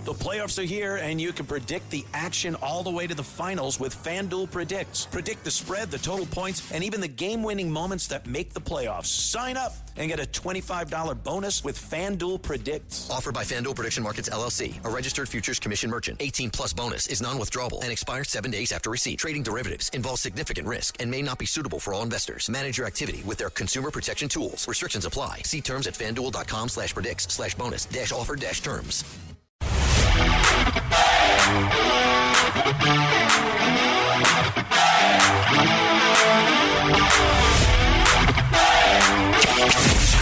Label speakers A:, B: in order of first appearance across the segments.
A: The playoffs are here, and you can predict the action all the way to the finals with FanDuel Predicts. Predict the spread, the total points, and even the game-winning moments that make the playoffs. Sign up and get a $25 bonus with FanDuel Predicts.
B: Offered by FanDuel Prediction Markets, LLC, a registered futures commission merchant. 18-plus bonus is non-withdrawable and expires 7 days after receipt. Trading derivatives involves significant risk and may not be suitable for all investors. Manage your activity with their consumer protection tools. Restrictions apply. See terms at FanDuel.com/predicts/bonus-offer-terms.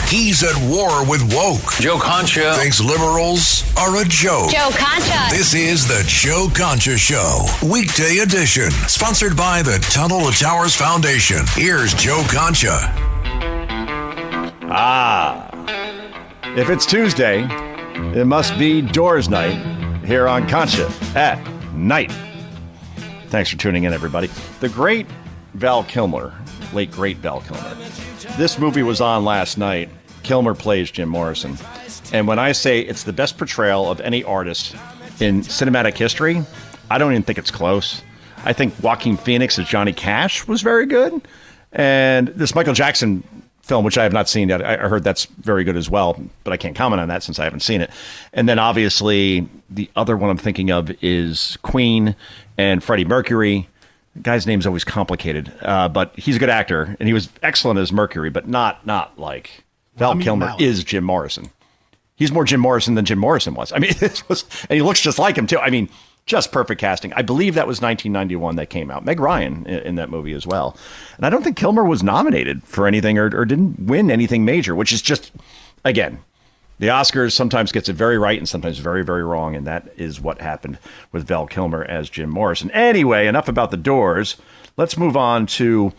C: He's at war with woke.
D: Joe Concha
C: thinks liberals are a joke.
E: Joe Concha.
C: This is the Joe Concha Show, weekday edition, sponsored by the Tunnel to Towers Foundation. Here's Joe Concha.
F: If it's Tuesday, it must be Doors Night here on Concha at Night. Thanks for tuning in, everybody. The great Val Kilmer, late great Val Kilmer. This movie was on last night. Kilmer plays Jim Morrison. And when I say it's the best portrayal of any artist in cinematic history, I don't even think it's close. I think Joaquin Phoenix as Johnny Cash was very good. And this Michael Jackson film, which I have not seen yet, I heard that's very good as well, but I can't comment on that since I haven't seen it. And then obviously the other one I'm thinking of is Queen and Freddie Mercury. The guy's name's always complicated, but he's a good actor, and he was excellent as Mercury, but not like Val Kilmer is Jim Morrison. He's more Jim Morrison than Jim Morrison was. I mean, and he looks just like him too. I mean, just perfect casting. I believe that was 1991 that came out. Meg Ryan in that movie as well. And I don't think Kilmer was nominated for anything or didn't win anything major, which is just, again, the Oscars sometimes gets it very right and sometimes very, very wrong. And that is what happened with Val Kilmer as Jim Morrison. Anyway, enough about the Doors. Let's move on to,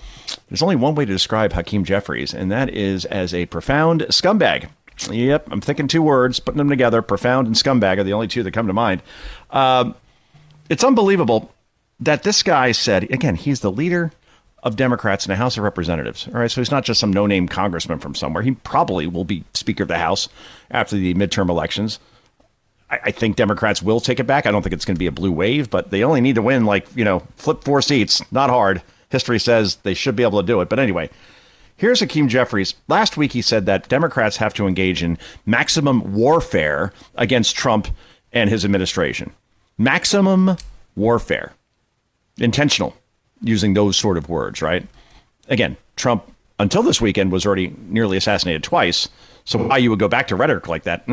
F: there's only one way to describe Hakeem Jeffries, and that is as a profound scumbag. Yep, I'm thinking two words, putting them together. Profound and scumbag are the only two that come to mind. It's unbelievable that this guy said, again, he's the leader of Democrats in the House of Representatives. All right, so he's not just some no-name congressman from somewhere. He probably will be Speaker of the House after the midterm elections. I think Democrats will take it back. I don't think it's going to be a blue wave, but they only need to win, flip 4 seats. Not hard. History says they should be able to do it. But anyway, here's Hakeem Jeffries. Last week, he said that Democrats have to engage in maximum warfare against Trump and his administration. Maximum warfare. Intentional, using those sort of words, right? Again, Trump, until this weekend, was already nearly assassinated twice. So why you would go back to rhetoric like that?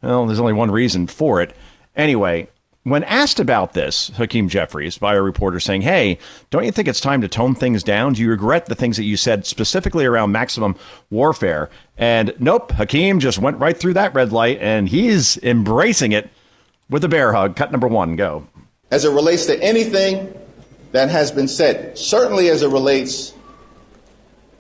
F: Well, there's only one reason for it. Anyway, when asked about this, Hakeem Jeffries, by a reporter saying, hey, don't you think it's time to tone things down? Do you regret the things that you said specifically around maximum warfare? And nope, Hakeem just went right through that red light, and he's embracing it with a bear hug. Cut number 1, go.
G: As it relates to anything that has been said, certainly as it relates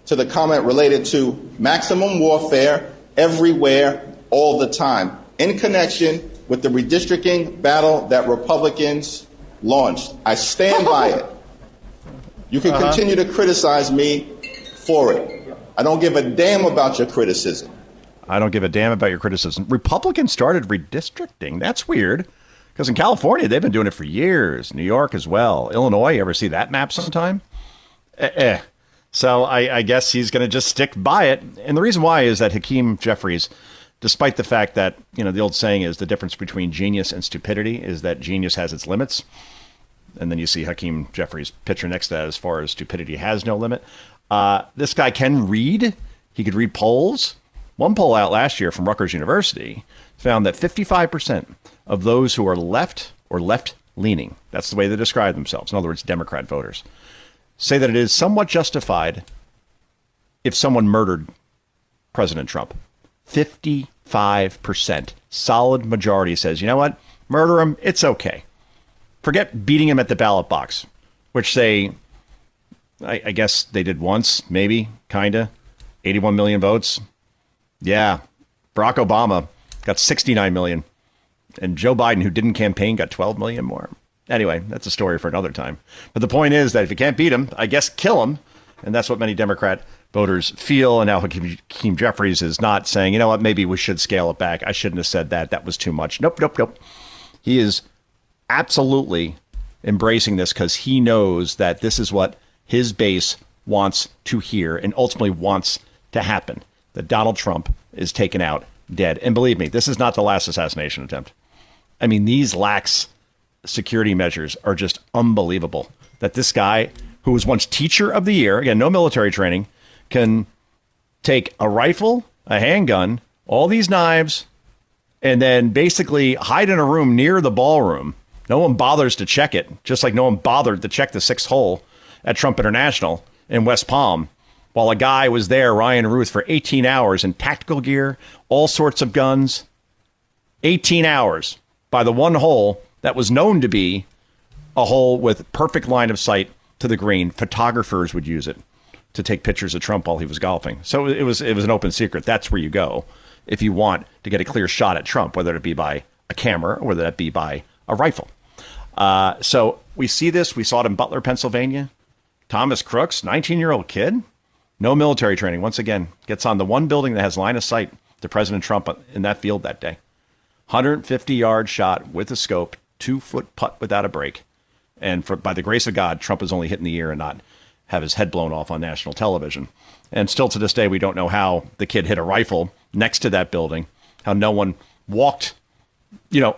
G: to the comment related to maximum warfare everywhere, all the time, in connection with the redistricting battle that Republicans launched. I stand by it. You can continue to criticize me for it. I don't give a damn about your criticism.
F: I don't give a damn about your criticism. Republicans started redistricting. That's weird. Because in California, they've been doing it for years. New York as well. Illinois, you ever see that map sometime? So I guess he's going to just stick by it. And the reason why is that Hakeem Jeffries, despite the fact that, the old saying is the difference between genius and stupidity is that genius has its limits. And then you see Hakeem Jeffries' picture next to that as far as stupidity has no limit. This guy can read. He could read polls. One poll out last year from Rutgers University found that 55% of those who are left or left-leaning, that's the way they describe themselves, in other words, Democrat voters, say that it is somewhat justified if someone murdered President Trump. 55%. Solid majority says, you know what? Murder him. It's okay. Forget beating him at the ballot box, which I guess they did once, maybe, kind of. 81 million votes. Yeah. Barack Obama got 69 million. And Joe Biden, who didn't campaign, got 12 million more. Anyway, that's a story for another time. But the point is that if you can't beat him, I guess kill him. And that's what many Democrat voters feel. And now Hakeem Jeffries is not saying, you know what, maybe we should scale it back. I shouldn't have said that. That was too much. Nope. He is absolutely embracing this because he knows that this is what his base wants to hear and ultimately wants to happen, that Donald Trump is taken out dead. And believe me, this is not the last assassination attempt. I mean, these lax security measures are just unbelievable. That this guy, who was once teacher of the year, again, no military training, can take a rifle, a handgun, all these knives, and then basically hide in a room near the ballroom. No one bothers to check it, just like no one bothered to check the sixth hole at Trump International in West Palm, while a guy was there, Ryan Ruth, for 18 hours in tactical gear, all sorts of guns. 18 hours by the one hole that was known to be a hole with perfect line of sight to the green. Photographers would use it to take pictures of Trump while he was golfing. So it was an open secret. That's where you go if you want to get a clear shot at Trump, whether it be by a camera or whether that be by a rifle. So we see this. We saw it in Butler, Pennsylvania. Thomas Crooks, 19-year-old kid, no military training. Once again, gets on the one building that has line of sight to President Trump in that field that day. 150-yard shot with a scope, 2-foot putt without a break. And by the grace of God, Trump is only hit in the ear and not have his head blown off on national television. And still to this day, we don't know how the kid hit a rifle next to that building, how no one walked,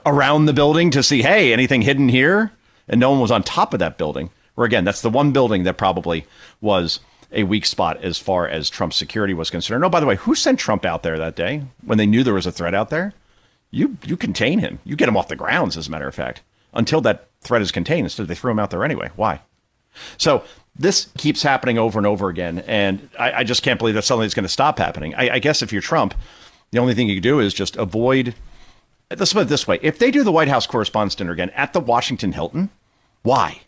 F: around the building to see, hey, anything hidden here? And no one was on top of that building. Where, again, that's the one building that probably was a weak spot as far as Trump's security was concerned. Oh, by the way, who sent Trump out there that day when they knew there was a threat out there? You contain him. You get him off the grounds, as a matter of fact, until that threat is contained. Instead, they threw him out there anyway. Why? So this keeps happening over and over again. And I just can't believe that suddenly it's going to stop happening. I guess if you're Trump, the only thing you can do is just avoid. Let's put it this way. If they do the White House Correspondents' Dinner again at the Washington Hilton, why?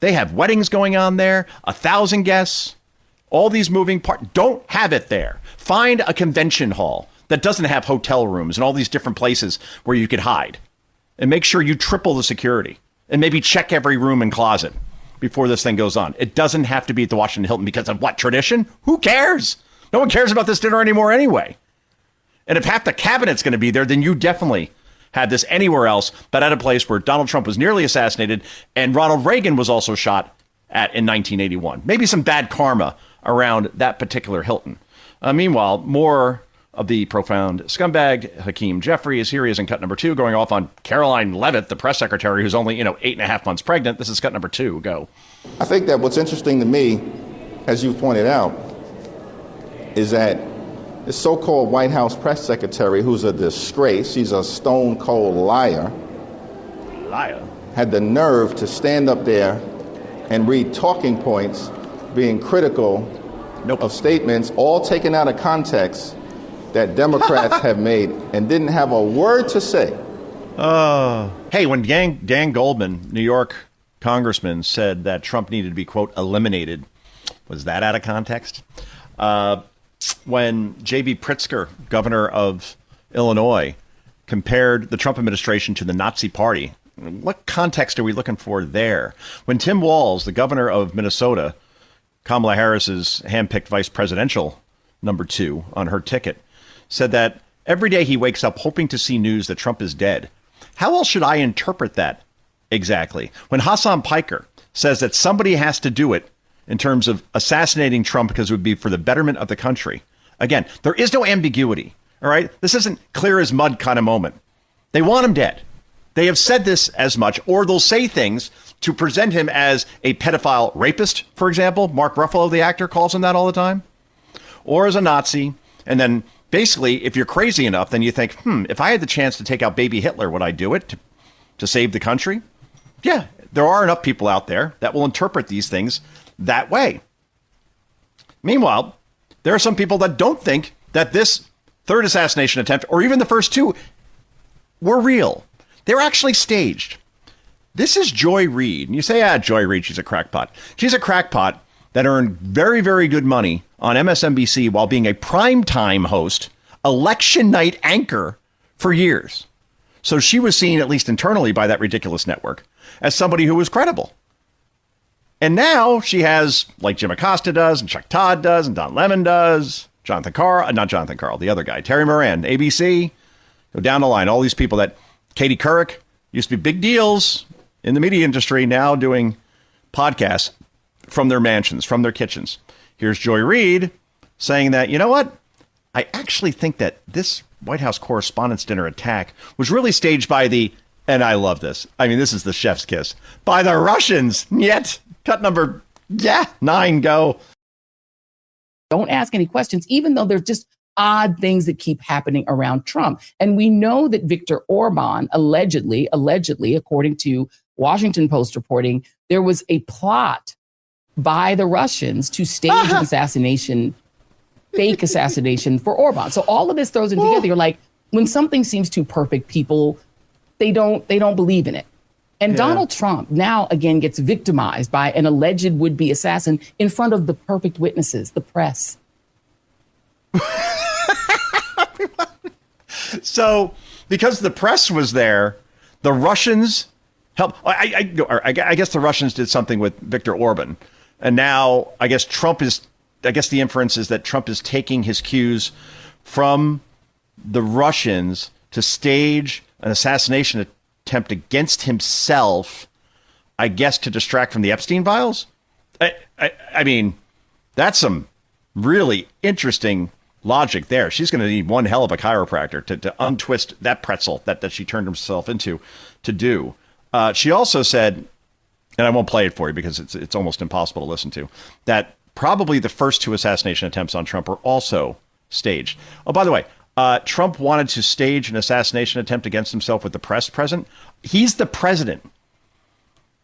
F: They have weddings going on there, 1,000 guests, all these moving parts. Don't have it there. Find a convention hall that doesn't have hotel rooms and all these different places where you could hide. And make sure you triple the security. And maybe check every room and closet before this thing goes on. It doesn't have to be at the Washington Hilton because of what? Tradition? Who cares? No one cares about this dinner anymore anyway. And if half the cabinet's going to be there, then you definitely had this anywhere else but at a place where Donald Trump was nearly assassinated and Ronald Reagan was also shot at in 1981. Maybe some bad karma around that particular Hilton. Meanwhile, more of the profound scumbag, Hakeem Jeffries. Here he is in cut number 2, going off on Caroline Leavitt, the press secretary, who's only, 8.5 months pregnant. This is cut number 2. Go.
G: I think that what's interesting to me, as you pointed out, is that the so-called White House press secretary, who's a disgrace, she's a stone-cold liar, had the nerve to stand up there and read talking points being critical of statements all taken out of context that Democrats have made and didn't have a word to say.
F: Hey, when Dan Goldman, New York congressman, said that Trump needed to be, quote, eliminated, was that out of context? When J.B. Pritzker, governor of Illinois, compared the Trump administration to the Nazi Party, what context are we looking for there? When Tim Walz, the governor of Minnesota, Kamala Harris's handpicked vice presidential number 2 on her ticket, said that every day he wakes up hoping to see news that Trump is dead. How else should I interpret that exactly? When Hassan Piker says that somebody has to do it in terms of assassinating Trump because it would be for the betterment of the country. Again, there is no ambiguity. All right. This isn't clear as mud kind of moment. They want him dead. They have said this as much, or they'll say things to present him as a pedophile rapist, for example. Mark Ruffalo, the actor, calls him that all the time. Or as a Nazi. And then basically, if you're crazy enough, then you think, if I had the chance to take out baby Hitler, would I do it to save the country? Yeah, there are enough people out there that will interpret these things that way. Meanwhile, there are some people that don't think that this third assassination attempt, or even the first 2, were real. They're actually staged. This is Joy Reid. And you say, Joy Reid, she's a crackpot. She's a crackpot that earned very, very good money on MSNBC while being a primetime host, election night anchor for years. So she was seen, at least internally by that ridiculous network, as somebody who was credible. And now she has, like Jim Acosta does, and Chuck Todd does, and Don Lemon does, not Jonathan Karl, the other guy, Terry Moran, ABC, go down the line, all these people that, Katie Couric, Used to be big deals in the media industry, now doing podcasts from their mansions, from their kitchens. Here's Joy Reid saying that, you know what? I actually think that this White House Correspondents' Dinner attack was really staged by and I love this. I mean, this is the chef's kiss, by the Russians. Yet, cut number 9, go.
D: Don't ask any questions, even though there's just odd things that keep happening around Trump. And we know that Viktor Orban, allegedly, according to Washington Post reporting, there was a plot by the Russians to stage an assassination, fake assassination for Orban. So all of this throws in together. You're like, when something seems too perfect, people, they don't believe in it. And Donald Trump now again gets victimized by an alleged would-be assassin in front of the perfect witnesses, the press.
F: So because the press was there, the Russians helped. I guess the Russians did something with Viktor Orban. And now I guess the inference is that Trump is taking his cues from the Russians to stage an assassination attempt against himself, I guess, to distract from the Epstein files. I mean, that's some really interesting logic there. She's going to need one hell of a chiropractor to untwist that pretzel that she turned herself into to do. She also said, and I won't play it for you because it's almost impossible to listen to, that probably the first 2 assassination attempts on Trump were also staged. Oh, by the way, Trump wanted to stage an assassination attempt against himself with the press present. He's the president.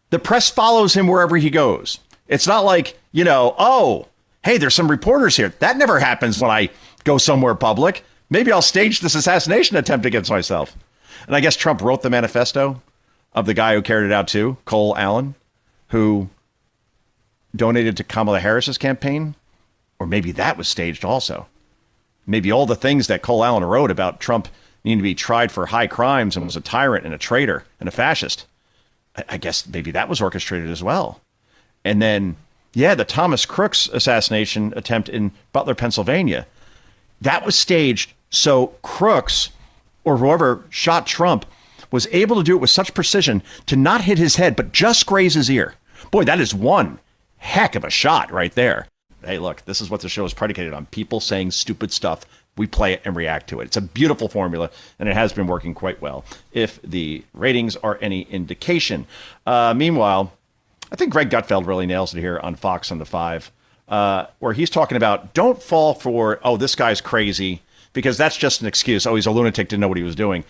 F: The press follows him wherever he goes. It's not like, oh, hey, there's some reporters here. That never happens when I go somewhere public. Maybe I'll stage this assassination attempt against myself. And I guess Trump wrote the manifesto of the guy who carried it out too, Cole Allen, who donated to Kamala Harris's campaign. Or maybe that was staged also. Maybe all the things that Cole Allen wrote about Trump needing to be tried for high crimes and was a tyrant and a traitor and a fascist. I guess maybe that was orchestrated as well. And then, the Thomas Crooks assassination attempt in Butler, Pennsylvania, that was staged so Crooks, or whoever shot Trump, was able to do it with such precision to not hit his head, but just graze his ear. Boy, that is one heck of a shot right there. Hey, look, this is what the show is predicated on. People saying stupid stuff. We play it and react to it. It's a beautiful formula, and it has been working quite well, if the ratings are any indication. Meanwhile, I think Greg Gutfeld really nails it here on Fox on the 5, where he's talking about don't fall for, this guy's crazy, because that's just an excuse. Oh, he's a lunatic, didn't know what he was doing.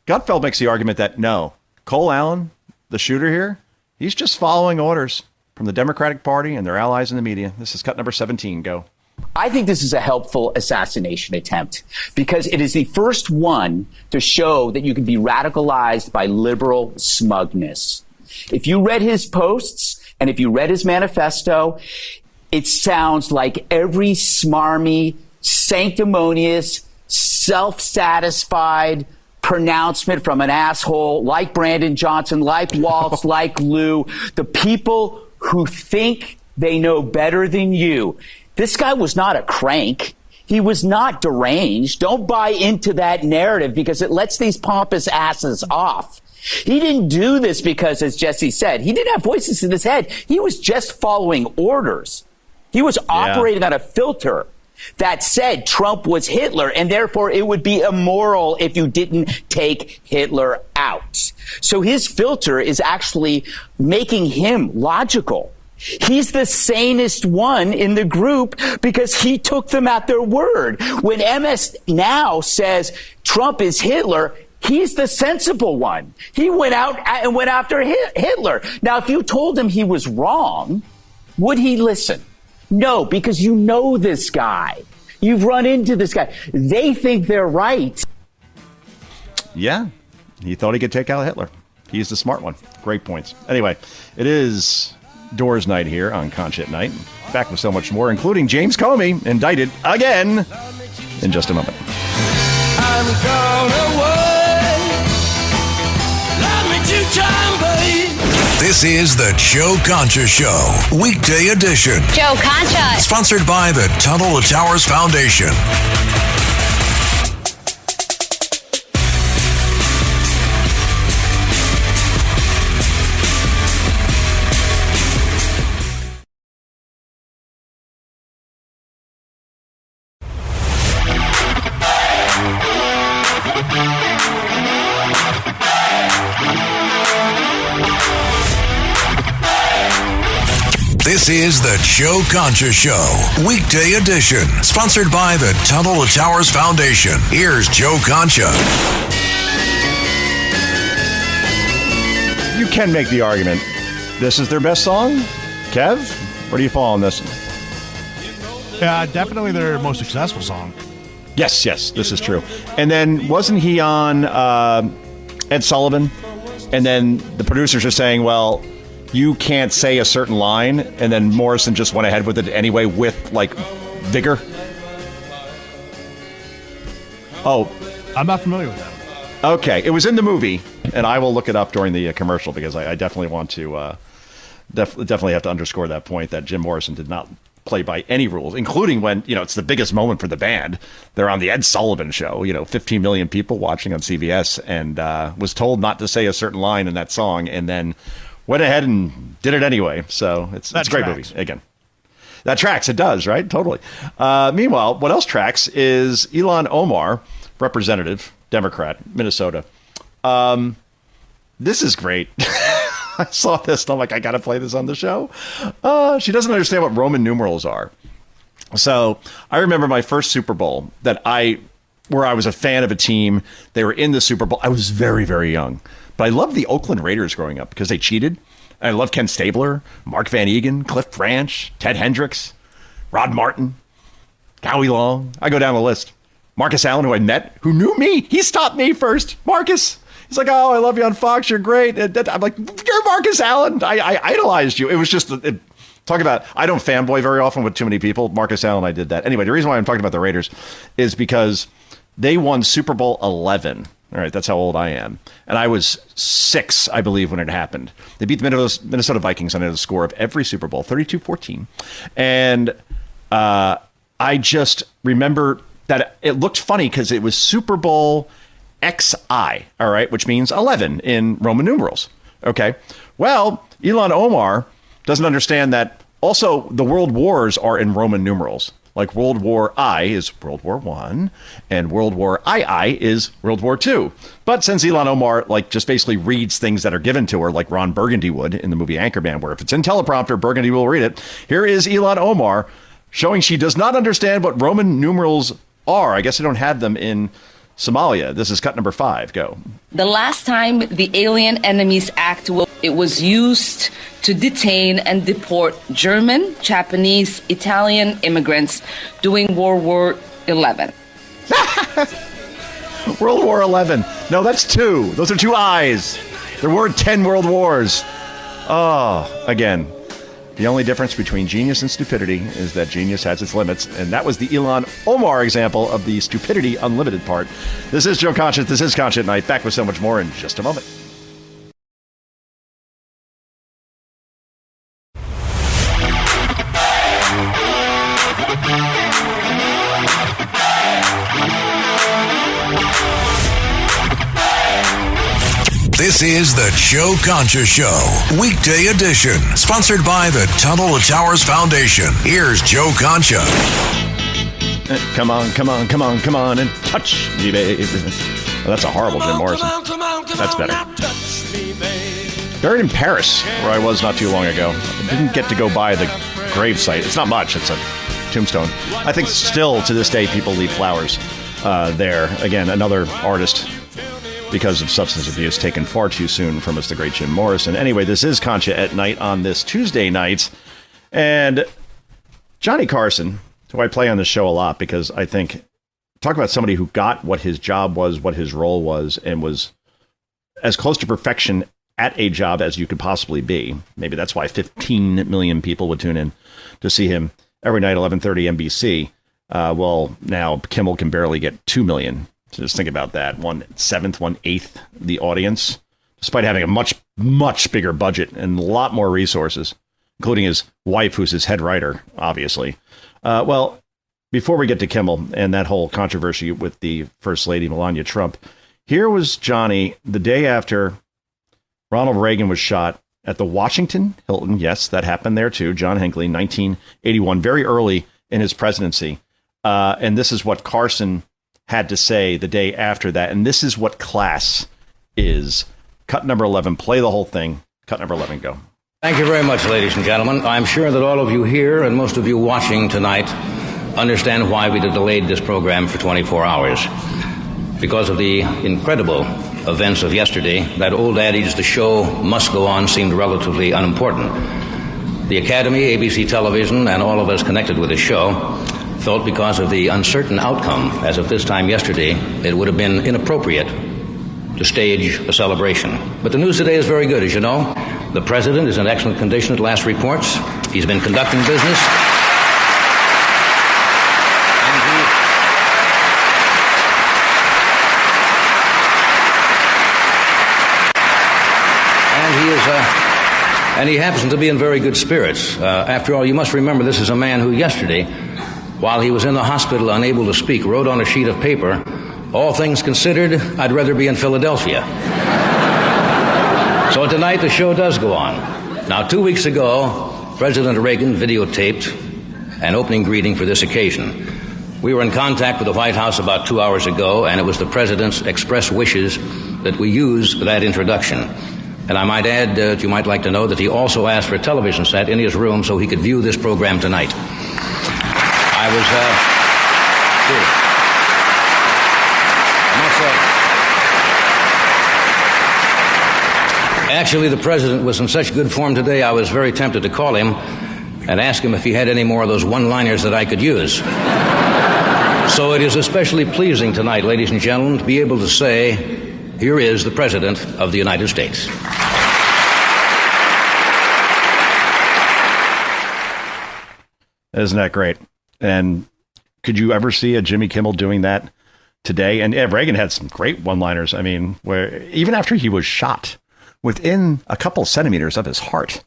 F: Gutfeld makes the argument that, no, Cole Allen, the shooter here, he's just following orders from the Democratic Party and their allies in the media. This is cut number 17. Go.
E: I think this is a helpful assassination attempt because it is the first one to show that you can be radicalized by liberal smugness. If you read his posts and if you read his manifesto, it sounds like every smarmy, sanctimonious, self-satisfied pronouncement from an asshole like Brandon Johnson, like Waltz, like Lou, the people who think they know better than you. This guy was not a crank. He was not deranged. Don't buy into that narrative because it lets these pompous asses off. He didn't do this because, as Jesse said, he didn't have voices in his head. He was just following orders. He was operating on a filter that said Trump was Hitler, and therefore it would be immoral if you didn't take Hitler out. So his filter is actually making him logical. He's the sanest one in the group because he took them at their word. When MS now says Trump is Hitler, he's the sensible one. He went out and went after Hitler. Now, if you told him he was wrong, would he listen? No, because you know this guy. You've run into this guy. They think they're right.
F: Yeah, he thought he could take out Hitler. He's the smart one. Great points. Anyway, it is Doors Night here on Concha at Night. Back with so much more, including James Comey, indicted again, in just a moment.
H: I'm gone away. Love me 2 times, babe.
C: This is the Joe Concha Show, weekday edition.
I: Joe Concha.
C: Sponsored by the Tunnel to Towers Foundation. This is the Joe Concha Show, weekday edition, sponsored by the Tunnel to Towers Foundation. Here's Joe Concha.
F: You can make the argument. This is their best song? Kev? Where do you fall on this?
I: Yeah, definitely their most successful song.
F: Yes, this is true. And then wasn't he on Ed Sullivan? And then the producers are saying, well, you can't say a certain line, and then Morrison just went ahead with it anyway with, like, vigor. Oh.
I: I'm not familiar with that.
F: Okay, it was in the movie, and I will look it up during the commercial because I definitely want to definitely have to underscore that point that Jim Morrison did not play by any rules, including when, it's the biggest moment for the band. They're on the Ed Sullivan Show, 15 million people watching on CBS, and was told not to say a certain line in that song, and then went ahead and did it anyway. So it's a great movie. Again, that tracks. It does, right? Totally. Meanwhile, what else tracks is Ilhan Omar, representative, Democrat, Minnesota. This is great. I saw this and I'm like, I got to play this on the show. She doesn't understand what Roman numerals are. So I remember my first Super Bowl where I was a fan of a team. They were in the Super Bowl. I was very, very young. But I loved the Oakland Raiders growing up because they cheated. And I love Ken Stabler, Mark Van Egan, Cliff Branch, Ted Hendricks, Rod Martin, Howie Long. I go down the list. Marcus Allen, who I met, who knew me. He stopped me first. Marcus. He's like, oh, I love you on Fox. You're great. And I'm like, you're Marcus Allen. I idolized you. It was just, talk about, I don't fanboy very often with too many people. Marcus Allen, I did that. Anyway, the reason why I'm talking about the Raiders is because they won Super Bowl 11. All right, that's how old I am. And I was 6, I believe, when it happened. They beat the Minnesota Vikings. I know the score of every Super Bowl, 32-14. And I just remember that it looked funny because it was Super Bowl XI, all right, which means 11 in Roman numerals. Okay. Well, Ilhan Omar doesn't understand that also the world wars are in Roman numerals. Like World War I is World War I, and World War II is World War II. But since Ilhan Omar just basically reads things that are given to her, like Ron Burgundy would in the movie Anchorman, where if it's in teleprompter, Burgundy will read it. Here is Ilhan Omar showing she does not understand what Roman numerals are. I guess they don't have them in Somalia. This is cut number 5. Go.
J: The last time the Alien Enemies Act it was used to detain and deport German, Japanese, Italian immigrants during World War XI.
F: World War XI. No, that's 2. Those are 2 I's. There were 10 world wars. Oh, again. The only difference between genius and stupidity is that genius has its limits, and that was the Ilhan Omar example of the stupidity unlimited part. This is Joe Concha. This is Concha at Night. Back with so much more in just a moment.
C: This is the Joe Concha Show, weekday edition, sponsored by the Tunnel to Towers Foundation. Here's Joe Concha.
F: Come on, and touch me, babe. Well, that's a horrible Jim Morrison. That's better. Buried in Paris, where I was not too long ago. I didn't get to go by the gravesite. It's not much. It's a tombstone. I think still to this day people leave flowers there. Again, another artist, because of substance abuse, taken far too soon from us, the great Jim Morrison. Anyway, this is Concha at Night on this Tuesday night. And Johnny Carson, who I play on the show a lot because I think, talk about somebody who got what his job was, what his role was, and was as close to perfection at a job as you could possibly be. Maybe that's why 15 million people would tune in to see him every night, 11:30 NBC. Well, now Kimmel can barely get 2 million. So just think about that. 1/7, 1/8 the audience, despite having a much, much bigger budget and a lot more resources, including his wife, who's his head writer, obviously. Well, before we get to Kimmel and that whole controversy with the First Lady, Melania Trump, here was Johnny the day after Ronald Reagan was shot at the Washington Hilton. Yes, that happened there too. John Hinckley, 1981, very early in his presidency. And this is what Carson had to say the day after that. And this is what class is. Cut number 11. Play the whole thing. Cut number 11. Go.
K: Thank you very much, ladies and gentlemen. I'm sure that all of you here and most of you watching tonight understand why we delayed this program for 24 hours. Because of the incredible events of yesterday, that old adage, the show must go on, seemed relatively unimportant. The Academy, ABC Television, and all of us connected with the show felt because of the uncertain outcome, as of this time yesterday, it would have been inappropriate to stage a celebration. But the news today is very good, as you know. The president is in excellent condition at last reports. He's been conducting business. And he happens to be in very good spirits. After all, you must remember this is a man who yesterday, while he was in the hospital unable to speak, wrote on a sheet of paper, "All things considered, I'd rather be in Philadelphia." So tonight the show does go on. Now, 2 weeks ago, President Reagan videotaped an opening greeting for this occasion. We were in contact with the White House about 2 hours ago, and it was the president's express wishes that we use that introduction. And I might add that you might like to know that he also asked for a television set in his room so he could view this program tonight. Actually, the president was in such good form today, I was very tempted to call him and ask him if he had any more of those one-liners that I could use. So it is especially pleasing tonight, ladies and gentlemen, to be able to say, here is the President of the United States.
F: Isn't that great? And could you ever see a Jimmy Kimmel doing that today? And Reagan had some great one-liners. I mean, where even after he was shot within a couple centimeters of his heart,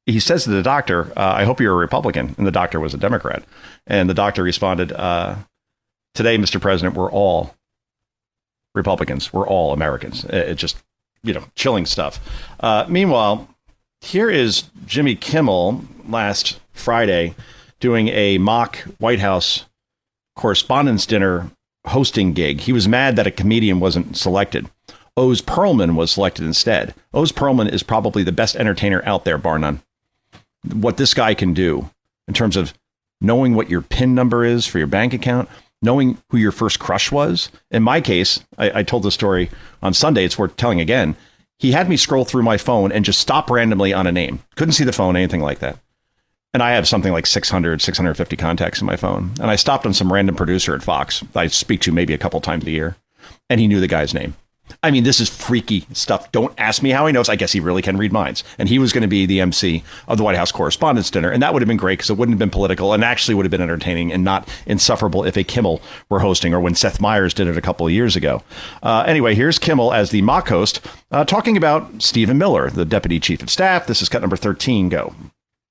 F: he says to the doctor, "I hope you're a Republican." And the doctor was a Democrat. And the doctor responded, "Today, Mr. President, we're all Republicans. We're all Americans." It just, chilling stuff. Meanwhile, here is Jimmy Kimmel last Friday doing a mock White House Correspondents' Dinner hosting gig. He was mad that a comedian wasn't selected. Oz Perlman was selected instead. Oz Perlman is probably the best entertainer out there, bar none. What this guy can do in terms of knowing what your PIN number is for your bank account, knowing who your first crush was. In my case, I told the story on Sunday. It's worth telling again. He had me scroll through my phone and just stop randomly on a name. Couldn't see the phone, anything like that. And I have something like 650 contacts in my phone. And I stopped on some random producer at Fox I speak to maybe a couple times a year. And he knew the guy's name. I mean, this is freaky stuff. Don't ask me how he knows. I guess he really can read minds. And he was going to be the MC of the White House Correspondents' Dinner. And that would have been great because it wouldn't have been political and actually would have been entertaining and not insufferable if a Kimmel were hosting or when Seth Meyers did it a couple of years ago. Anyway, here's Kimmel as the mock host talking about Stephen Miller, the Deputy Chief of Staff. This is cut number 13. Go.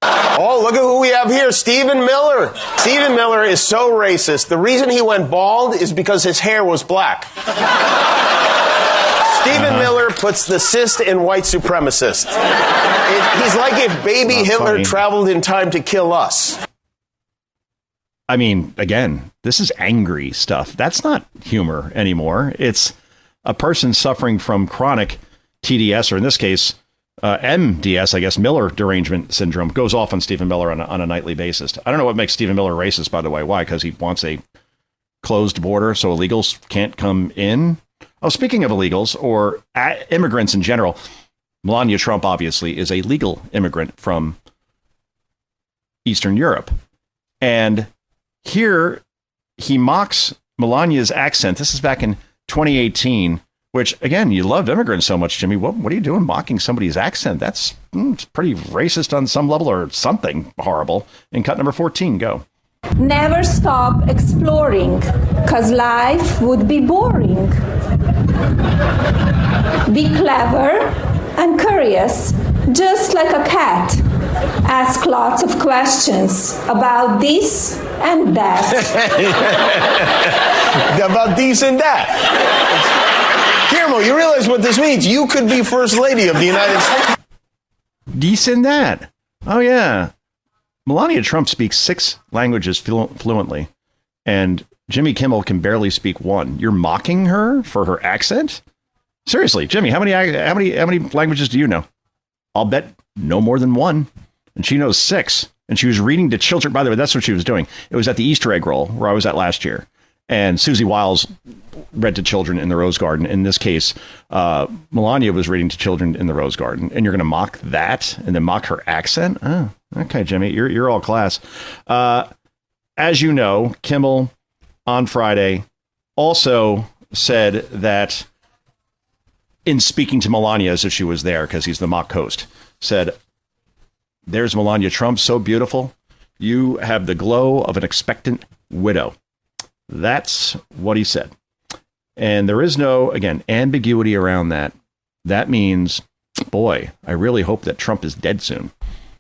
L: Oh, look at who we have here, Stephen Miller. Stephen Miller is so racist. The reason he went bald is because his hair was black. Stephen Miller puts the cyst in white supremacist. He's like if baby Hitler traveled in time to kill us.
F: I mean, again, this is angry stuff. That's not humor anymore. It's a person suffering from chronic TDS, or in this case, MDS, I guess, Miller derangement syndrome, goes off on Stephen Miller on a nightly basis. I don't know what makes Stephen Miller racist, by the way. Why? Because he wants a closed border so illegals can't come in. Oh, speaking of illegals or immigrants in general, Melania Trump obviously is a legal immigrant from Eastern Europe. And here he mocks Melania's accent. This is back in 2018. Which, again, you loved immigrants so much, Jimmy. What are you doing mocking somebody's accent? That's it's pretty racist on some level or something horrible. In cut number 14, go.
M: Never stop exploring, because life would be boring. Be clever and curious, just like a cat. Ask lots of questions about this and that.
L: About this and that. Guillermo, you realize what this means? You could be First Lady of the United States.
F: This and that. Oh, yeah. Melania Trump speaks 6 languages fluently, and Jimmy Kimmel can barely speak 1. You're mocking her for her accent? Seriously, Jimmy, how many languages do you know? I'll bet no more than one. And she knows 6. And she was reading to children. By the way, that's what she was doing. It was at the Easter egg roll where I was at last year. And Susie Wiles read to children in the Rose Garden. In this case, Melania was reading to children in the Rose Garden. And you're going to mock that and then mock her accent? Oh, okay, Jimmy, you're all class. As you know, Kimmel on Friday also said that in speaking to Melania as if she was there, because he's the mock host, said, "There's Melania Trump, so beautiful. You have the glow of an expectant widow." That's what he said. And there is no, again, ambiguity around that. That means, boy, I really hope that Trump is dead soon,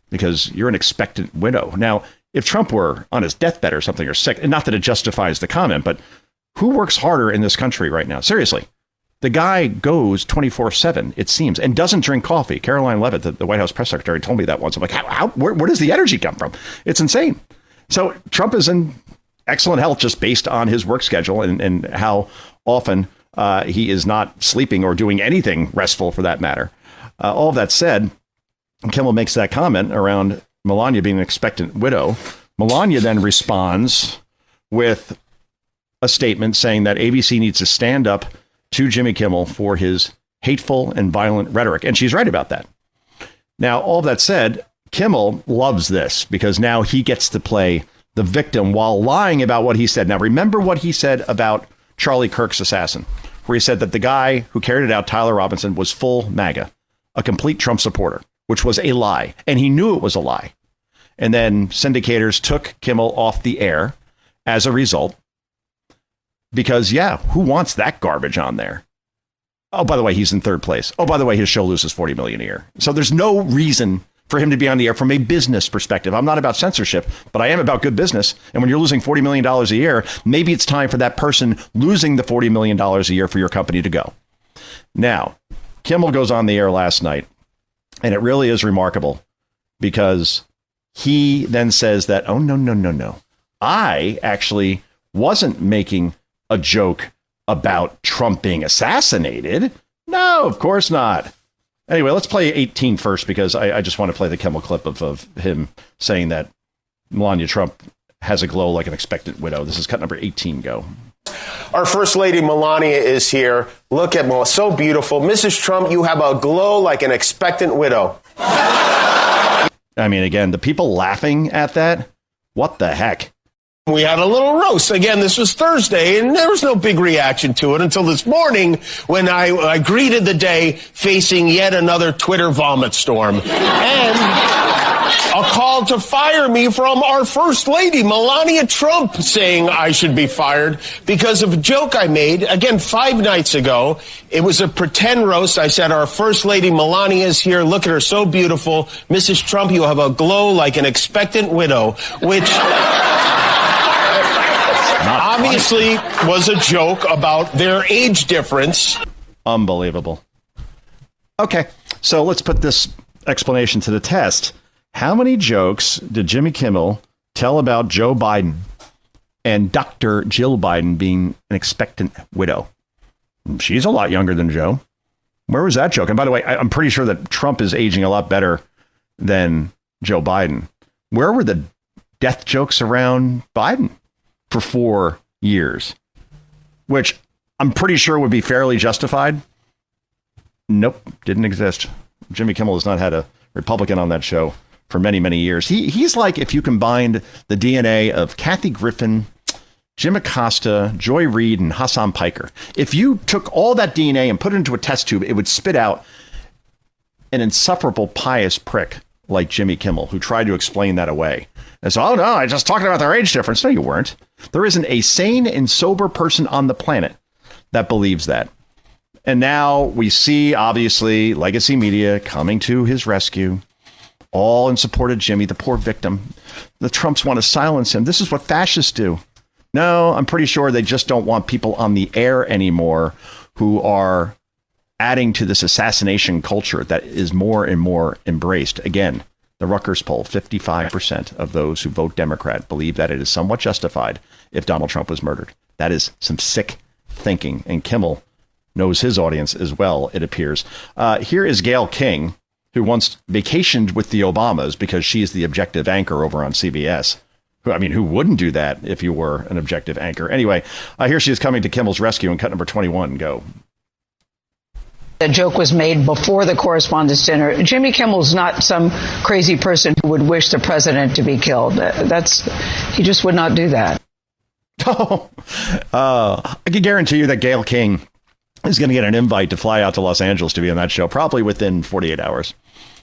F: because you're an expectant widow. Now, if Trump were on his deathbed or something, or sick, and not that it justifies the comment, but who works harder in this country right now? Seriously. The guy goes 24/7, it seems, and doesn't drink coffee. Caroline Leavitt, the White House press secretary, told me that once. I'm like, where does the energy come from? It's insane. So Trump is in excellent health just based on his work schedule and how often he is not sleeping or doing anything restful for that matter. All of that said, Kimmel makes that comment around Melania being an expectant widow. Melania then responds with a statement saying that ABC needs to stand up to Jimmy Kimmel for his hateful and violent rhetoric. And she's right about that. Now, all that said, Kimmel loves this because now he gets to play the victim while lying about what he said. Now, remember what he said about Charlie Kirk's assassin, where he said that the guy who carried it out, Tyler Robinson, was full MAGA, a complete Trump supporter, which was a lie. And he knew it was a lie. And then syndicators took Kimmel off the air as a result. Because, yeah, who wants that garbage on there? Oh, by the way, he's in 3rd place. Oh, by the way, his show loses $40 million a year. So there's no reason for him to be on the air from a business perspective. I'm not about censorship, but I am about good business. And when you're losing $40 million a year, maybe it's time for that person losing the $40 million a year for your company to go. Now, Kimmel goes on the air last night, and it really is remarkable because he then says that, oh, no. I actually wasn't making a joke about Trump being assassinated. No, of course not. Anyway, let's play 18 first, because I just want to play the Kimmel clip of him saying that Melania Trump has a glow like an expectant widow. This is cut number 18. Go.
L: Our First Lady Melania is here. Look at Melania. So beautiful. Mrs. Trump, you have a glow like an expectant widow.
F: I mean, again, the people laughing at that. What the heck?
L: We had a little roast. Again, this was Thursday, and there was no big reaction to it until this morning when I greeted the day facing yet another Twitter vomit storm. And a call to fire me from our First Lady, Melania Trump, saying I should be fired because of a joke I made, again, 5 nights ago. It was a pretend roast. I said, our First Lady, Melania, is here. Look at her, so beautiful. Mrs. Trump, you have a glow like an expectant widow, which obviously was a joke about their age difference.
F: Unbelievable. Okay, so let's put this explanation to the test. How many jokes did Jimmy Kimmel tell about Joe Biden and Dr. Jill Biden being an expectant widow? She's a lot younger than Joe. Where was that joke? And by the way, I'm pretty sure that Trump is aging a lot better than Joe Biden. Where were the death jokes around Biden for 4 years, which I'm pretty sure would be fairly justified? Nope, didn't exist. Jimmy Kimmel has not had a Republican on that show for many, many years. He's like if you combined the DNA of Kathy Griffin, Jim Acosta, Joy Reid, and Hassan Piker. If you took all that DNA and put it into a test tube, it would spit out an insufferable, pious prick like Jimmy Kimmel, who tried to explain that away. And so, oh no, I just talking about their age difference. No, you weren't. There isn't a sane and sober person on the planet that believes that. And now we see, obviously, legacy media coming to his rescue, all in support of Jimmy, the poor victim. The Trumps want to silence him. This is what fascists do. No, I'm pretty sure they just don't want people on the air anymore who are adding to this assassination culture that is more and more embraced. Again, the Rutgers poll, 55% of those who vote Democrat believe that it is somewhat justified if Donald Trump was murdered. That is some sick thinking. And Kimmel knows his audience as well, it appears. Here is Gayle King, who once vacationed with the Obamas because she's the objective anchor over on CBS. Who wouldn't do that if you were an objective anchor? Anyway, here she is coming to Kimmel's rescue in cut number 21. Go.
N: The joke was made before the correspondence dinner. Jimmy Kimmel's not some crazy person who would wish the president to be killed. He just would not do that.
F: I can guarantee you that Gayle King is going to get an invite to fly out to Los Angeles to be on that show, probably within 48 hours.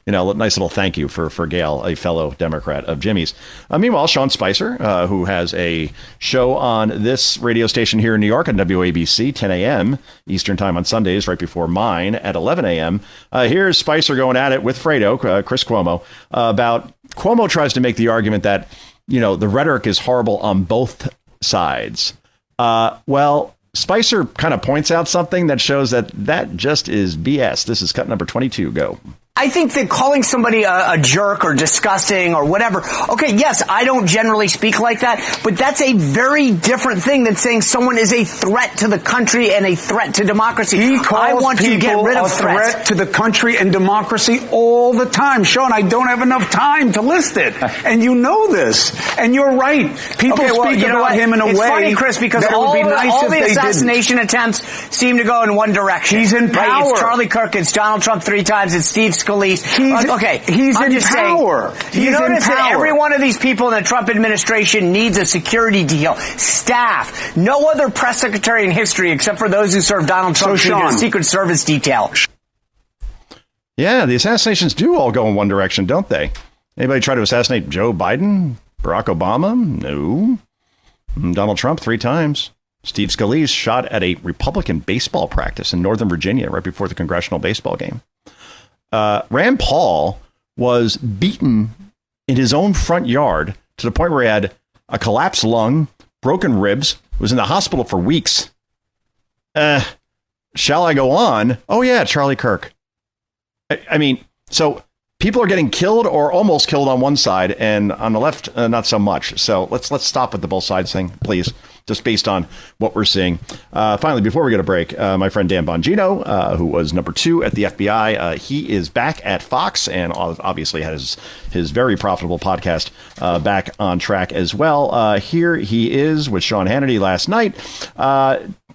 F: Nice little thank you for Gayle, a fellow Democrat of Jimmy's. Meanwhile, Sean Spicer, who has a show on this radio station here in New York on WABC, 10 a.m. Eastern time on Sundays, right before mine at 11 a.m. Here's Spicer going at it with Fredo, Chris Cuomo, about Cuomo tries to make the argument that, the rhetoric is horrible on both sides. Well, Spicer kind of points out something that shows that just is BS. This is cut number 22. Go.
O: I think that calling somebody a jerk or disgusting or whatever, okay, yes, I don't generally speak like that, but that's a very different thing than saying someone is a threat to the country and a threat to democracy.
P: He calls
O: I want
P: people
O: to get rid of
P: a
O: threats.
P: threat to the country and democracy all the time. Sean, I don't have enough time to list it. And you know this. And you're right. People speak about him in a way.
O: It's funny, Chris, because
P: that
O: all
P: would be nice
O: the
P: if they
O: assassination attempts seem to go in one direction.
P: He's in power.
O: Right? It's Charlie Kirk, it's Donald Trump 3 times, it's Steve Scalise.
P: He's
O: I'm
P: in
O: just
P: power.
O: Saying, you notice that every one of these people in the Trump administration needs a security detail, staff. No other press secretary in history, except for those who served Donald Trump, needed a Secret Service detail.
F: Yeah, the assassinations do all go in one direction, don't they? Anybody try to assassinate Joe Biden? Barack Obama? No. Donald Trump 3 times. Steve Scalise shot at a Republican baseball practice in Northern Virginia right before the congressional baseball game. Rand Paul was beaten in his own front yard to the point where he had a collapsed lung, broken ribs, was in the hospital for weeks. Shall I go on? Oh, yeah, Charlie Kirk. So people are getting killed or almost killed on one side, and on the left, not so much. So let's stop with the both sides thing, please, just based on what we're seeing. Finally, before we get a break, my friend Dan Bongino, who was number 2 at the FBI, he is back at Fox and obviously has his very profitable podcast back on track as well. Here he is with Sean Hannity last night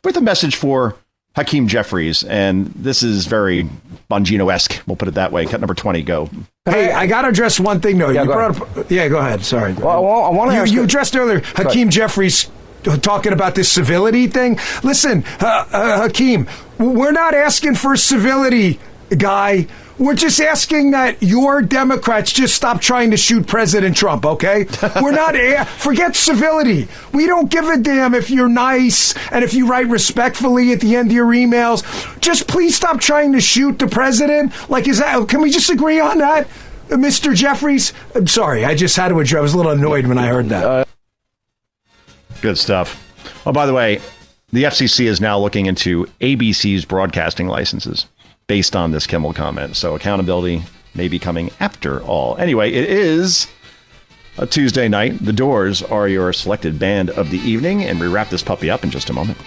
F: with a message for Hakeem Jeffries, and this is very Bongino-esque. We'll put it that way. Cut number 20, go.
Q: Hey, I got to address one thing, though.
R: Yeah,
Q: go ahead. Sorry.
R: Well, I want to
Q: you addressed earlier Hakeem Jeffries talking about this civility thing. Listen, Hakeem, we're not asking for civility, guy. We're just asking that your Democrats just stop trying to shoot President Trump, okay? We're not, forget civility. We don't give a damn if you're nice and if you write respectfully at the end of your emails. Just please stop trying to shoot the president. Can we just agree on that, Mr. Jeffries? I'm sorry, I just had to address. I was a little annoyed when I heard that.
F: Good stuff. Oh, by the way, the FCC is now looking into ABC's broadcasting licenses based on this Kimmel comment. So accountability may be coming after all. Anyway, it is a Tuesday night. The Doors are your selected band of the evening, and we wrap this puppy up in just a moment.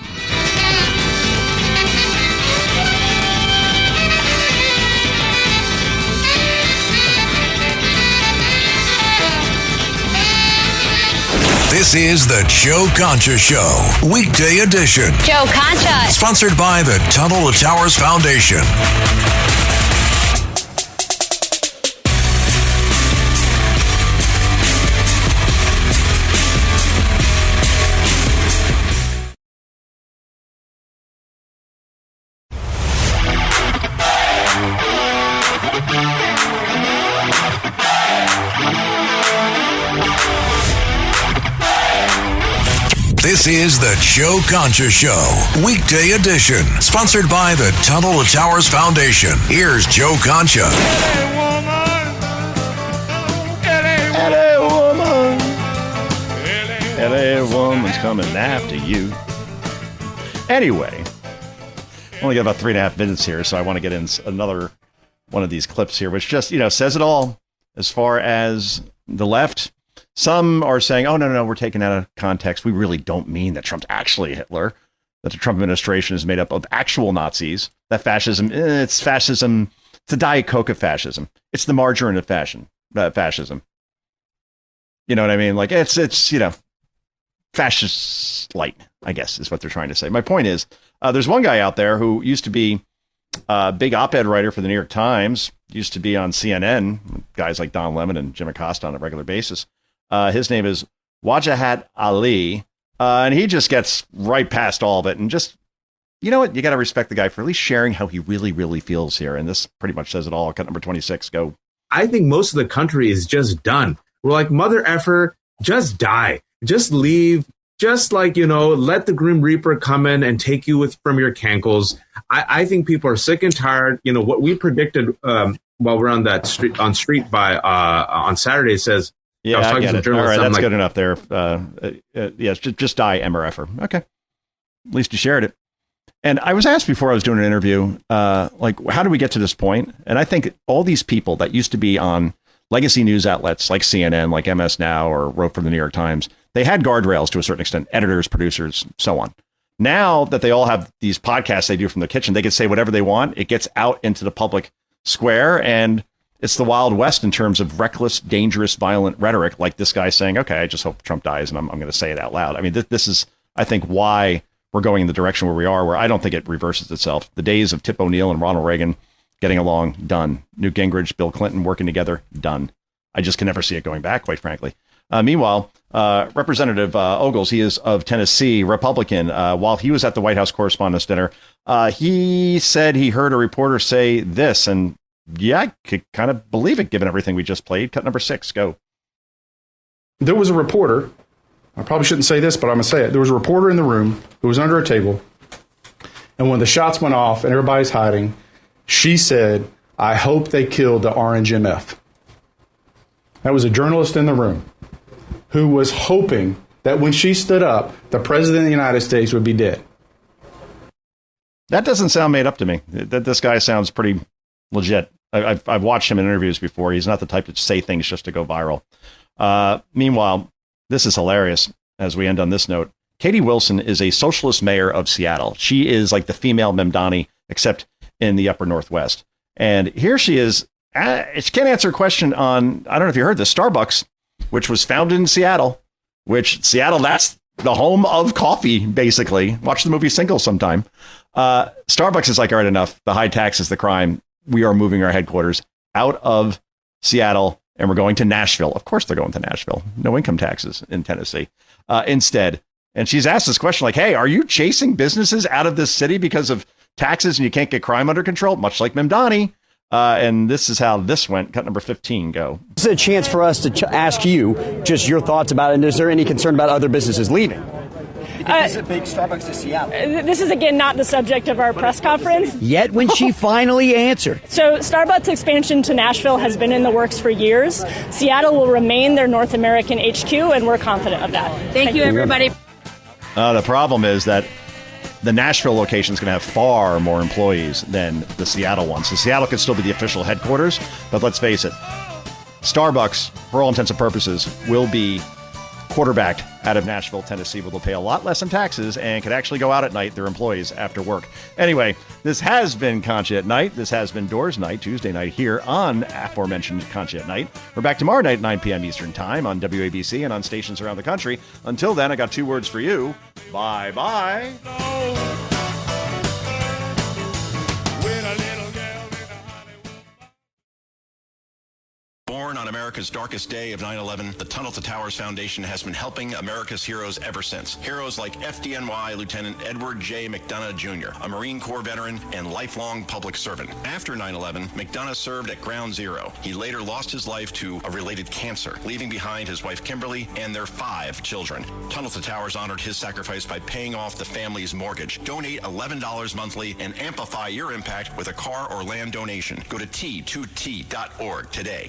C: This is the Joe Concha Show, weekday edition.
S: Joe Concha.
C: Sponsored by the Tunnel to Towers Foundation. This is the Joe Concha Show, weekday edition, sponsored by the Tunnel to Towers Foundation. Here's Joe Concha.
F: LA woman's coming after you. Anyway, only got about 3.5 minutes here, so I want to get in another one of these clips here, which just, says it all as far as the left. Some are saying, oh, no, we're taking out of context. We really don't mean that Trump's actually Hitler, that the Trump administration is made up of actual Nazis, that fascism, it's fascism It's the Diet Coke of fascism. It's the margarine of fascism. You know what I mean? Like it's fascist light, I guess, is what they're trying to say. My point is, there's one guy out there who used to be a big op-ed writer for the New York Times, used to be on CNN, guys like Don Lemon and Jim Acosta on a regular basis. His name is Wajahat Ali, and he just gets right past all of it and just, you know what? You got to respect the guy for at least sharing how he really, really feels here. And this pretty much says it all. Cut number 26, go.
R: I think most of the country is just done. We're like, mother effer, just die. Just leave. Just like, let the Grim Reaper come in and take you from your cankles. I think people are sick and tired. What we predicted while we're on that street by on Saturday says,
F: yeah, I get it. All right, that's good enough there. Yes, just die, MRFer. Okay. At least you shared it. And I was asked before I was doing an interview, how do we get to this point? And I think all these people that used to be on legacy news outlets like CNN, like MS Now, or wrote for the New York Times, they had guardrails to a certain extent, editors, producers, so on. Now that they all have these podcasts they do from the kitchen, they can say whatever they want. It gets out into the public square, and it's the Wild West in terms of reckless, dangerous, violent rhetoric, like this guy saying, okay, I just hope Trump dies, and I'm going to say it out loud. I mean, this is, I think, why we're going in the direction where we are, where I don't think it reverses itself. The days of Tip O'Neill and Ronald Reagan getting along, done. Newt Gingrich, Bill Clinton working together, done. I just can never see it going back, quite frankly. Meanwhile, Representative Ogles, he is of Tennessee, Republican. While he was at the White House Correspondents' Dinner, he said he heard a reporter say this, and yeah, I could kind of believe it given everything we just played. Cut number 6, go.
S: There was a reporter. I probably shouldn't say this, but I'm going to say it. There was a reporter in the room who was under a table, and when the shots went off and everybody's hiding, she said, I hope they killed the Orange MF. That was a journalist in the room who was hoping that when she stood up, the president of the United States would be dead.
F: That doesn't sound made up to me. This guy sounds pretty legit. I've watched him in interviews before. He's not the type to say things just to go viral. Meanwhile, this is hilarious as we end on this note. Katie Wilson is a socialist mayor of Seattle. She is like the female Memdani, except in the upper Northwest. And here she is. She can't answer a question on, I don't know if you heard this, Starbucks, which was founded in Seattle, Seattle, that's the home of coffee, basically. Watch the movie Single sometime. Starbucks is like, all right, enough. The high tax is the crime. We are moving our headquarters out of Seattle, and we're going to Nashville. Of course they're going to Nashville. No income taxes in Tennessee instead. And she's asked this question like, hey, are you chasing businesses out of this city because of taxes and you can't get crime under control? Much like Memdani. And this is how this went. Cut number 15, go.
T: This is a chance for us to ask you just your thoughts about it. And is there any concern about other businesses leaving?
U: This is a big Starbucks to Seattle. This is, again, not the subject of our press conference.
T: Yet when she finally answered.
U: So Starbucks expansion to Nashville has been in the works for years. Seattle will remain their North American HQ, and we're confident of that.
J: Thank you, everybody.
F: The problem is that the Nashville location is going to have far more employees than the Seattle one. So Seattle could still be the official headquarters. But let's face it, Starbucks, for all intents and purposes, will be quarterbacked out of Nashville, Tennessee, where they'll pay a lot less in taxes and could actually go out at night, their employees, after work. Anyway, this has been Concha at Night. This has been Doors Night, Tuesday night here on aforementioned Concha at Night. We're back tomorrow night, 9 p.m. Eastern Time on WABC and on stations around the country. Until then, I got 2 words for you. Bye-bye.
A: Born on America's darkest day of 9/11, the Tunnel to Towers Foundation has been helping America's heroes ever since. Heroes like FDNY Lieutenant Edward J. McDonough Jr., a Marine Corps veteran and lifelong public servant. After 9/11, McDonough served at Ground Zero. He later lost his life to a related cancer, leaving behind his wife Kimberly and their 5 children. Tunnel to Towers honored his sacrifice by paying off the family's mortgage. Donate $11 monthly and amplify your impact with a car or land donation. Go to T2T.org today.